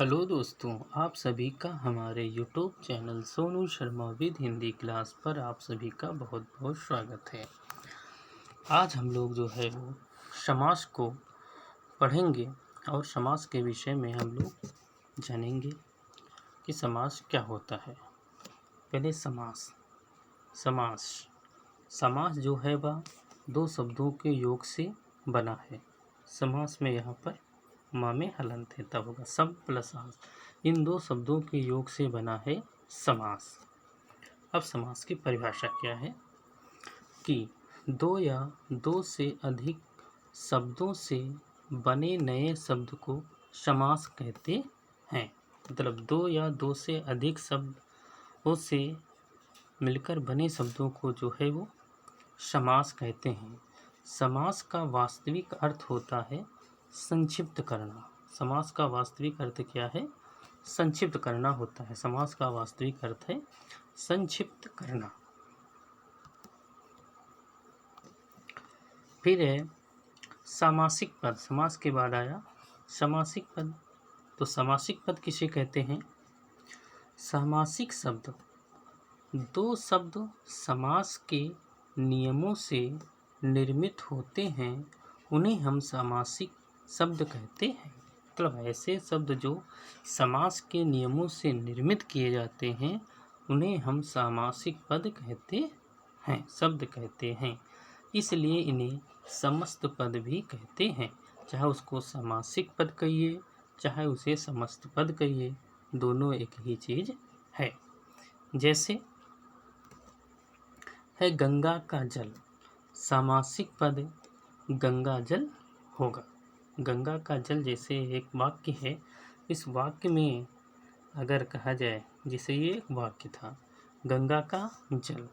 Hello दोस्तों, आप सभी का हमारे YouTube channel Sonu Sharma with Hindi class पर आप सभी का बहुत बहुत स्वागत है। आज हम लोग जो है वो समास को पढ़ेंगे और समास के विषय में हम लोग जानेंगे कि समास क्या होता है। पहले समास समास जो है वह दो शब्दों के योग से बना है। समास में यहाँ पर मा में हलंत है, तब होगा सम प्लस आस। इन दो शब्दों के योग से बना है समास। अब समास की परिभाषा क्या है कि दो या दो से अधिक शब्दों से बने नए शब्द को समास कहते हैं। मतलब दो या दो से अधिक शब्दों से मिलकर बने शब्दों को जो है वो समास कहते हैं। समास का वास्तविक अर्थ होता है संक्षिप्त करना। समास का वास्तविक अर्थ क्या है? संक्षिप्त करना होता है। समास का वास्तविक अर्थ है संक्षिप्त करना। फिर है सामासिक पद। समास के बाद आया सामासिक पद। तो सामासिक पद किसे कहते हैं? सामासिक शब्द दो शब्द समास के नियमों से निर्मित होते हैं, उन्हें हम सामासिक शब्द कहते हैं। मतलब ऐसे शब्द जो समास के नियमों से निर्मित किए जाते हैं, उन्हें हम सामासिक पद कहते हैं, शब्द कहते हैं। इसलिए इन्हें समस्त पद भी कहते हैं। चाहे उसको सामासिक पद कहिए, चाहे उसे समस्त पद कहिए, दोनों एक ही चीज है। जैसे है गंगा का जल, सामासिक पद गंगा जल होगा। गंगा का जल जैसे एक वाक्य है, इस वाक्य में अगर कहा जाए, जैसे ये एक वाक्य था गंगा का जल,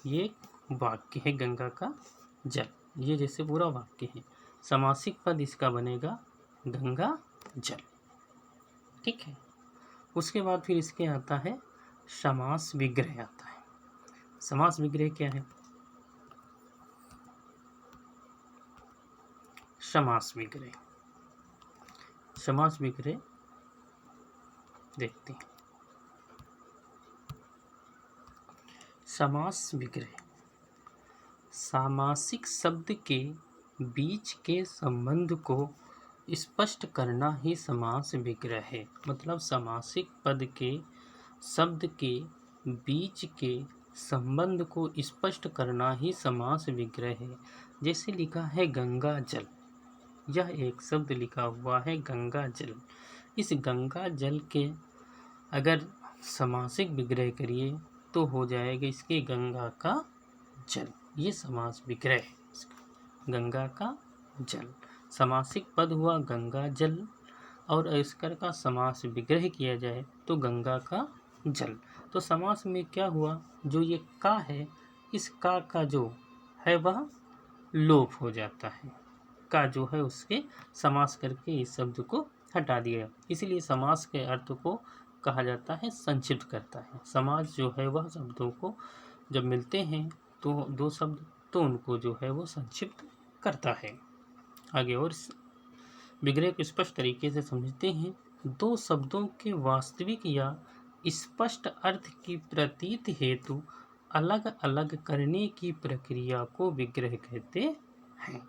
ये एक वाक्य है गंगा का जल, ये जैसे पूरा वाक्य है। समासिक पद इसका बनेगा गंगा जल। ठीक है। उसके बाद फिर इसके आता है समास विग्रह आता है। समास विग्रह क्या है? समास विग्रह देखते हैं। समास विग्रह सामासिक शब्द के बीच के संबंध को स्पष्ट करना ही समास विग्रह है। मतलब समासिक पद के शब्द के बीच के संबंध को स्पष्ट करना ही समास विग्रह है। जैसे लिखा है गंगा जल, यह एक शब्द लिखा हुआ है गंगा जल। इस गंगा जल के अगर समासिक विग्रह करिए तो हो जाएगा इसके गंगा का जल। ये समास विग्रह है, गंगा का जल। समासिक पद हुआ गंगा जल, और इसकर का समास विग्रह किया जाए तो गंगा का जल। तो समास में क्या हुआ, जो ये का है, इस का जो है वह लोप हो जाता है। का जो है उसके समास करके इस शब्द को हटा दिया। इसलिए समास के अर्थ को कहा जाता है संक्षिप्त करता है। समास जो है वह शब्दों को जब मिलते हैं तो दो शब्द, तो उनको जो है वो संक्षिप्त करता है। आगे और विग्रह को स्पष्ट तरीके से समझते हैं। दो शब्दों के वास्तविक या स्पष्ट अर्थ की प्रतीत हेतु अलग अलग करने की प्रक्रिया को विग्रह कहते हैं।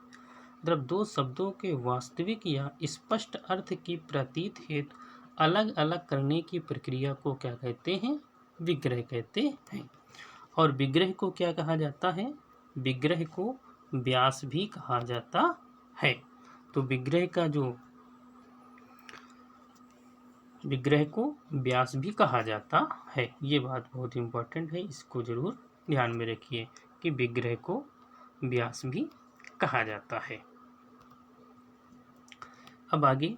मतलब दो शब्दों के वास्तविक या स्पष्ट अर्थ की प्रतीत हेतु अलग अलग करने की प्रक्रिया को क्या कहते हैं? विग्रह कहते हैं। और विग्रह को क्या कहा जाता है? विग्रह को व्यास भी कहा जाता है। तो विग्रह को व्यास भी कहा जाता है। ये बात बहुत इंपॉर्टेंट है, इसको जरूर ध्यान में रखिए कि विग्रह को व्यास भी कहा जाता है। अब आगे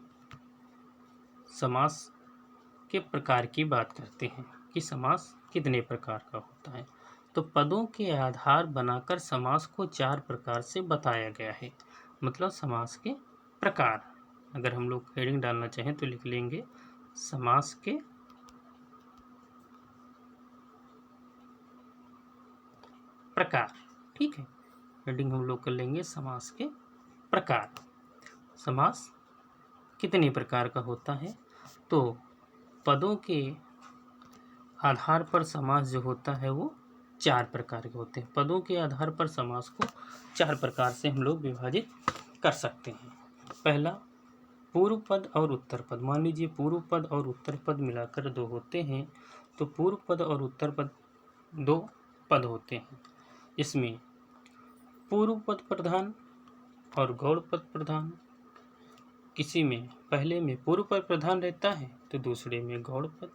समास के प्रकार की बात करते हैं कि समास कितने प्रकार का होता है। तो पदों के आधार बनाकर समास को चार प्रकार से बताया गया है। मतलब समास के प्रकार, अगर हम लोग हेडिंग डालना चाहें तो लिख लेंगे समास के प्रकार। ठीक है, हेडिंग हम लोग कर लेंगे समास के प्रकार। समास कितने प्रकार का होता है? तो पदों के आधार पर समास जो होता है वो 4 प्रकार के होते हैं। पदों के आधार पर समास को 4 प्रकार से हम लोग विभाजित कर सकते हैं। पहला, पूर्व पद और उत्तर पद। मान लीजिए पूर्व पद और उत्तर पद मिलाकर 2 होते हैं, तो पूर्व पद और उत्तर पद 2 पद होते हैं। इसमें पूर्व पद प्रधान और गौड़ पद प्रधान। किसी में पहले में पूर्व पद प्रधान रहता है तो दूसरे में गौड़ पद।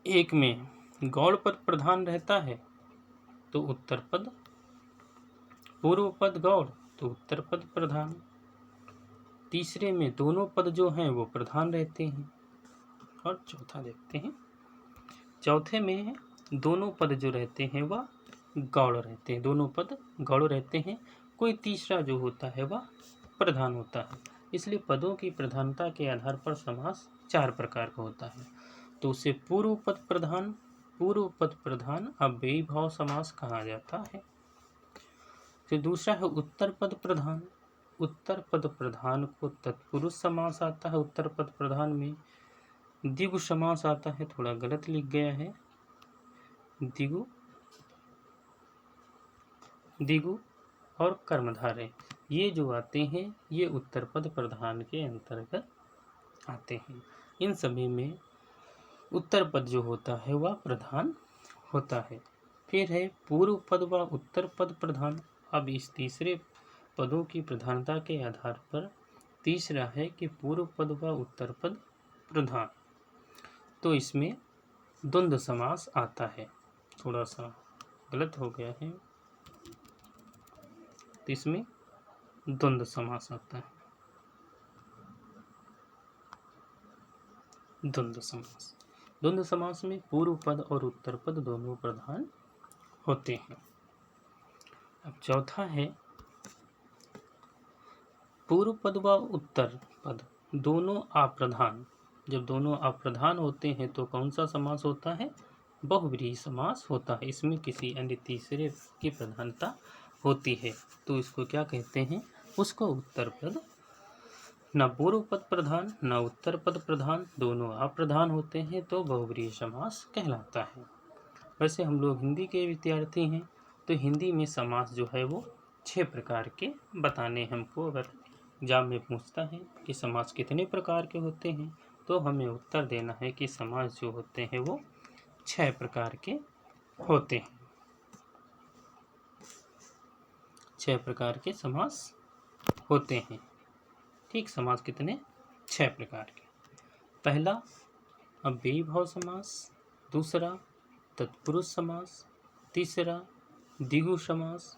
एक में गौड़ पद प्रधान रहता है तो उत्तर पद, पूर्व पद गौड़ तो उत्तर पद प्रधान। तीसरे में दोनों पद जो हैं वो प्रधान रहते हैं। और चौथा देखते हैं, चौथे में दोनों पद जो रहते हैं वह गौड़ रहते हैं, दोनों पद गौड़ रहते हैं। कोई तीसरा जो होता है वह प्रधान होता है। इसलिए पदों की प्रधानता के आधार पर समास 4 प्रकार का होता है। तो उसे पूर्व पद प्रधान अव्ययी भाव समास कहा जाता है। फिर दूसरा है उत्तर पद प्रधान। उत्तर पद प्रधान को तत्पुरुष समास आता है। उत्तर पद प्रधान में द्विगु समास आता है, थोड़ा गलत लिख गया है, द्विगु और कर्मधारय ये जो आते हैं ये उत्तर पद प्रधान के अंतर्गत आते हैं। इन सभी में उत्तर पद जो होता है वह प्रधान होता है। फिर है पूर्व पद व उत्तर पद प्रधान। अब इस तीसरे पदों की प्रधानता के आधार पर तीसरा है कि पूर्व पद व उत्तर पद प्रधान, तो इसमें द्वंद्व समास आता है। थोड़ा सा गलत हो गया है, तो इसमें द्वंद्व समास आता है। द्वंद्व समास में पूर्व पद और उत्तर पद दोनों प्रधान होते हैं। अब चौथा है पूर्व पद व उत्तर पद दोनों अप्रधान। जब दोनों अप्रधान होते हैं तो कौन सा समास होता है? बहुव्रीहि समास होता है। इसमें किसी अन्य तीसरे की प्रधानता होती है, तो इसको क्या कहते हैं? उसको उत्तर पद। न पूर्व पद प्रधान न उत्तर पद प्रधान, दोनों अप्रधान होते हैं तो बहुव्रीहि समास कहलाता है। वैसे हम लोग हिंदी के विद्यार्थी हैं तो हिंदी में समास जो है वो 6 प्रकार के बताने हमको। अगर एग्जाम में पूछता है कि समास कितने प्रकार के होते हैं तो हमें उत्तर देना है कि समास जो होते हैं वो 6 प्रकार के होते हैं। 6 प्रकार के समास होते हैं। ठीक, समास कितने? 6 प्रकार के। पहला अव्ययी भाव समास, दूसरा तत्पुरुष समास, तीसरा द्विगु समास,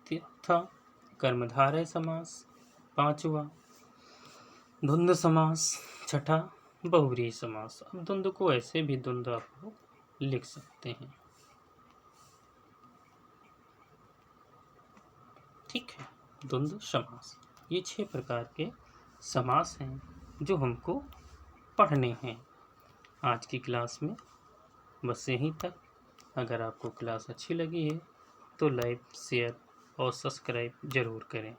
चौथा कर्मधारय समास, पांचवा द्वंद्व समास, छठा बहुव्रीहि समास। अब द्वंद्व को ऐसे भी द्वंद्व आप लोग लिख सकते हैं। ठीक है, द्वंद्व समास ये 6 प्रकार के समास हैं जो हमको पढ़ने हैं आज की क्लास में। बस यहीं तक। अगर आपको क्लास अच्छी लगी है तो लाइक, शेयर और सब्सक्राइब ज़रूर करें।